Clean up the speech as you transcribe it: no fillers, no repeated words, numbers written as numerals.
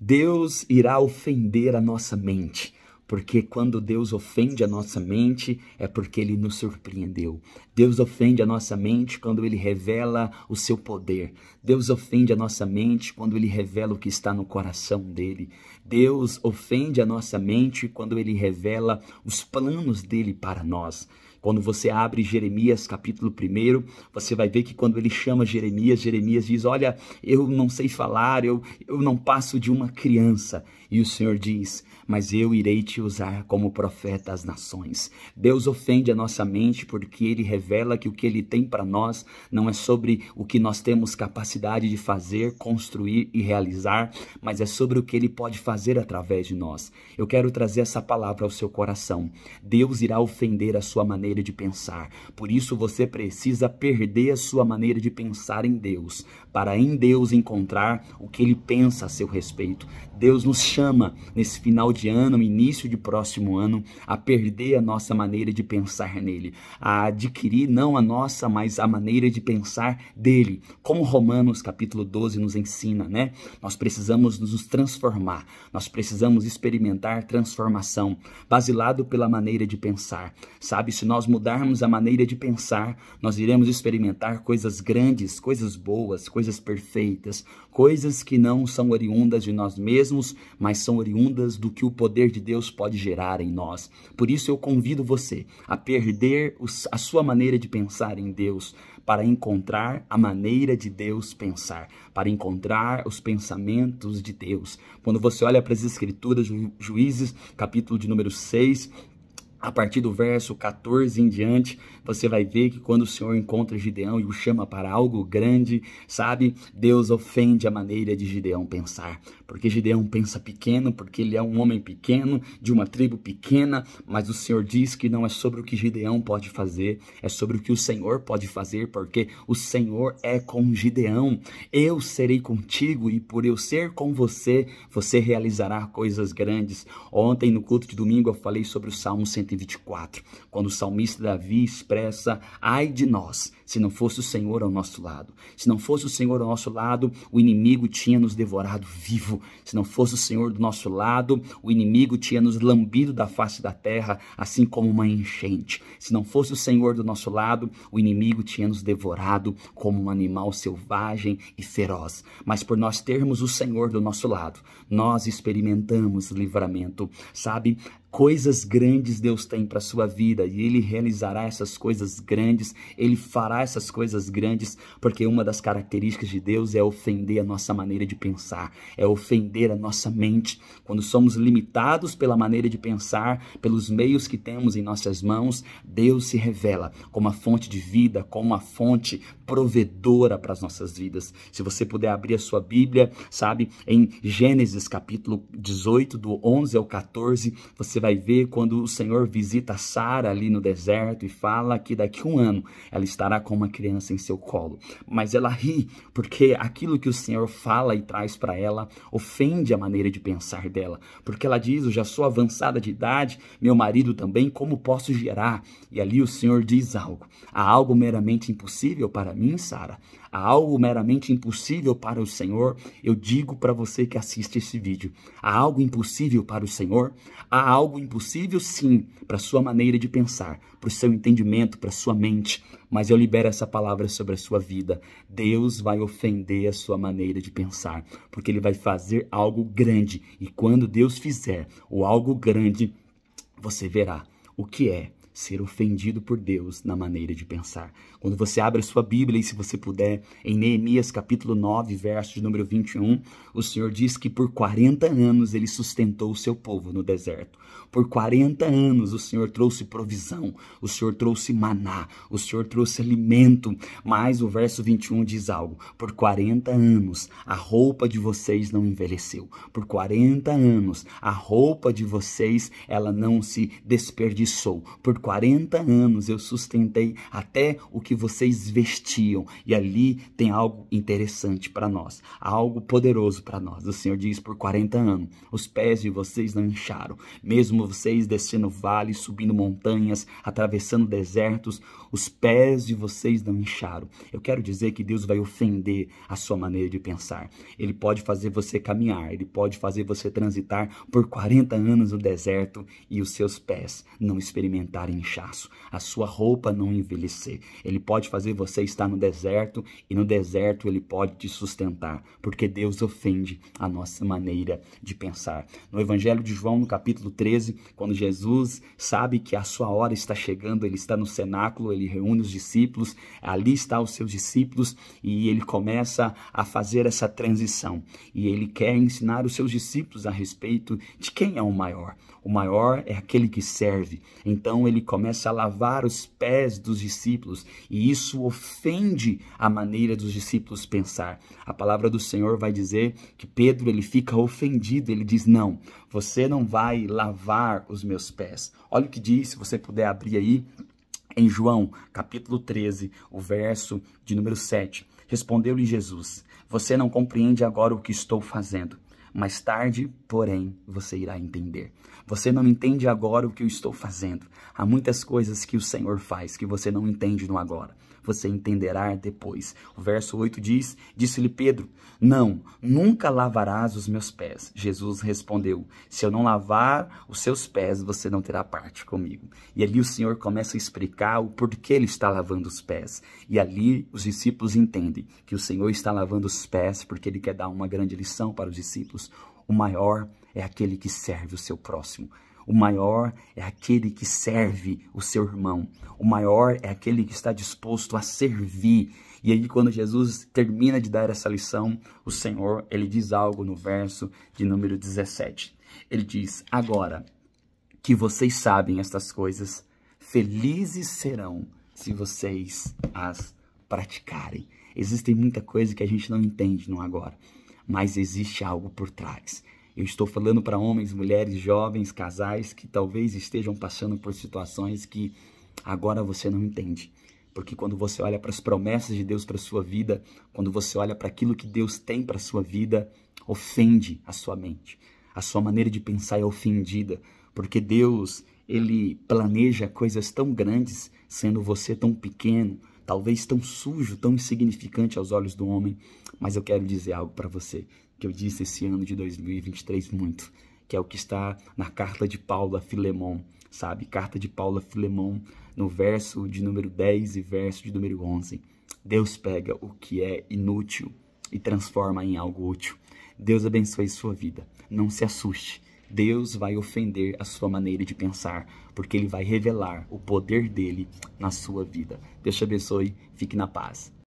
Deus irá ofender a nossa mente, porque quando Deus ofende a nossa mente é porque Ele nos surpreendeu. Deus ofende a nossa mente quando Ele revela o seu poder. Deus ofende a nossa mente quando Ele revela o que está no coração dEle. Deus ofende a nossa mente quando Ele revela os planos dEle para nós. Quando você abre Jeremias capítulo 1, você vai ver que quando ele chama Jeremias, Jeremias diz, olha, eu não sei falar, eu não passo de uma criança. E o Senhor diz, mas eu irei te usar como profeta às nações. Deus ofende a nossa mente porque Ele revela que o que Ele tem para nós não é sobre o que nós temos capacidade de fazer, construir e realizar, mas é sobre o que Ele pode fazer através de nós. Eu quero trazer essa palavra ao seu coração. Deus irá ofender a sua maneira de pensar. Por isso você precisa perder a sua maneira de pensar em Deus, para em Deus encontrar o que Ele pensa a seu respeito. Deus nos chama nesse final de ano, início de próximo ano, a perder a nossa maneira de pensar nele, a adquirir não a nossa, mas a maneira de pensar dele. Como Romanos capítulo 12 nos ensina, né? Nós precisamos nos transformar, nós precisamos experimentar transformação, baseado pela maneira de pensar. Sabe, se nós mudarmos a maneira de pensar, nós iremos experimentar coisas grandes, coisas boas, coisas perfeitas, coisas que não são oriundas de nós mesmos, mas são oriundas do que o poder de Deus pode gerar em nós. Por isso eu convido você a perder a sua maneira de pensar em Deus, para encontrar a maneira de Deus pensar, para encontrar os pensamentos de Deus. Quando você olha para as Escrituras, Juízes, capítulo de número 6, a partir do verso 14 em diante, você vai ver que quando o Senhor encontra Gideão e o chama para algo grande, sabe? Deus ofende a maneira de Gideão pensar. Porque Gideão pensa pequeno, porque ele é um homem pequeno, de uma tribo pequena, mas o Senhor diz que não é sobre o que Gideão pode fazer, é sobre o que o Senhor pode fazer, porque o Senhor é com Gideão. Eu serei contigo e por eu ser com você, você realizará coisas grandes. Ontem, no culto de domingo, eu falei sobre o Salmo 124, quando o salmista Davi expressa, ai de nós, se não fosse o Senhor ao nosso lado. Se não fosse o Senhor ao nosso lado, o inimigo tinha nos devorado vivo. Se não fosse o Senhor do nosso lado, o inimigo tinha nos lambido da face da terra, assim como uma enchente. Se não fosse o Senhor do nosso lado, o inimigo tinha nos devorado como um animal selvagem e feroz. Mas por nós termos o Senhor do nosso lado, nós experimentamos livramento, sabe? Coisas grandes Deus tem para a sua vida e Ele realizará essas coisas grandes, Ele fará essas coisas grandes, porque uma das características de Deus é ofender a nossa maneira de pensar, é ofender a nossa mente. Quando somos limitados pela maneira de pensar, pelos meios que temos em nossas mãos, Deus se revela como a fonte de vida, como a fonte provedora para as nossas vidas. Se você puder abrir a sua Bíblia, sabe, em Gênesis capítulo 18, do 11 ao 14, você vai ver quando o Senhor visita Sara ali no deserto e fala que daqui a um ano ela estará com uma criança em seu colo. Mas ela ri porque aquilo que o Senhor fala e traz para ela ofende a maneira de pensar dela. Porque ela diz, eu já sou avançada de idade, meu marido também, como posso gerar? E ali o Senhor diz algo. Há algo meramente impossível para mim, Sara? Há algo meramente impossível para o Senhor? Eu digo para você que assiste esse vídeo. Há algo impossível para o Senhor? Há algo impossível, sim, para a sua maneira de pensar, para o seu entendimento, para a sua mente. Mas eu libero essa palavra sobre a sua vida. Deus vai ofender a sua maneira de pensar, porque Ele vai fazer algo grande. E quando Deus fizer o algo grande, você verá o que é ser ofendido por Deus na maneira de pensar. Quando você abre a sua Bíblia, e se você puder, em Neemias capítulo 9, verso de número 21, o Senhor diz que por 40 anos Ele sustentou o seu povo no deserto. Por 40 anos o Senhor trouxe provisão, o Senhor trouxe maná, o Senhor trouxe alimento. Mas o verso 21 diz algo, por 40 anos a roupa de vocês não envelheceu. Por 40 anos a roupa de vocês, ela não se desperdiçou. Por 40 anos eu sustentei até o que vocês vestiam. E ali tem algo interessante para nós, algo poderoso para nós. O Senhor diz: por 40 anos os pés de vocês não incharam, mesmo vocês descendo vales, subindo montanhas, atravessando desertos, os pés de vocês não incharam. Eu quero dizer que Deus vai ofender a sua maneira de pensar. Ele pode fazer você caminhar, ele pode fazer você transitar por 40 anos no deserto e os seus pés não experimentarem inchaço, a sua roupa não envelhecer. Ele pode fazer você estar no deserto e no deserto ele pode te sustentar, porque Deus ofende a nossa maneira de pensar. No Evangelho de João, no capítulo 13, quando Jesus sabe que a sua hora está chegando, ele está no cenáculo, ele reúne os discípulos, ali está os seus discípulos e ele começa a fazer essa transição. E ele quer ensinar os seus discípulos a respeito de quem é o maior. O maior é aquele que serve. Então ele começa a lavar os pés dos discípulos e isso ofende a maneira dos discípulos pensar. A palavra do Senhor vai dizer que Pedro ele fica ofendido, ele diz: não, você não vai lavar os meus pés. Olha o que diz, se você puder abrir aí, em João, capítulo 13, o verso de número 7. Respondeu-lhe Jesus: você não compreende agora o que estou fazendo. Mais tarde, porém, você irá entender. Você não entende agora o que eu estou fazendo. Há muitas coisas que o Senhor faz que você não entende no agora. Você entenderá depois. O verso 8 diz: disse-lhe Pedro: não, nunca lavarás os meus pés. Jesus respondeu: se eu não lavar os seus pés, você não terá parte comigo. E ali o Senhor começa a explicar o porquê ele está lavando os pés. E ali os discípulos entendem que o Senhor está lavando os pés porque ele quer dar uma grande lição para os discípulos. O maior é aquele que serve o seu próximo. O maior é aquele que serve o seu irmão. O maior é aquele que está disposto a servir. E aí, quando Jesus termina de dar essa lição, o Senhor, ele diz algo no verso de número 17. Ele diz: agora que vocês sabem estas coisas, felizes serão se vocês as praticarem. Existem muita coisa que a gente não entende no agora, mas existe algo por trás. Eu estou falando para homens, mulheres, jovens, casais que talvez estejam passando por situações que agora você não entende. Porque quando você olha para as promessas de Deus para a sua vida, quando você olha para aquilo que Deus tem para a sua vida, ofende a sua mente. A sua maneira de pensar é ofendida, porque Deus, ele planeja coisas tão grandes, sendo você tão pequeno, talvez tão sujo, tão insignificante aos olhos do homem. Mas eu quero dizer algo para você, que eu disse esse ano de 2023 muito, que é o que está na carta de Paulo a Filemon, sabe? Carta de Paulo a Filemon, no verso de número 10 e verso de número 11. Deus pega o que é inútil e transforma em algo útil. Deus abençoe sua vida. Não se assuste. Deus vai ofender a sua maneira de pensar, porque ele vai revelar o poder dele na sua vida. Deus te abençoe. Fique na paz.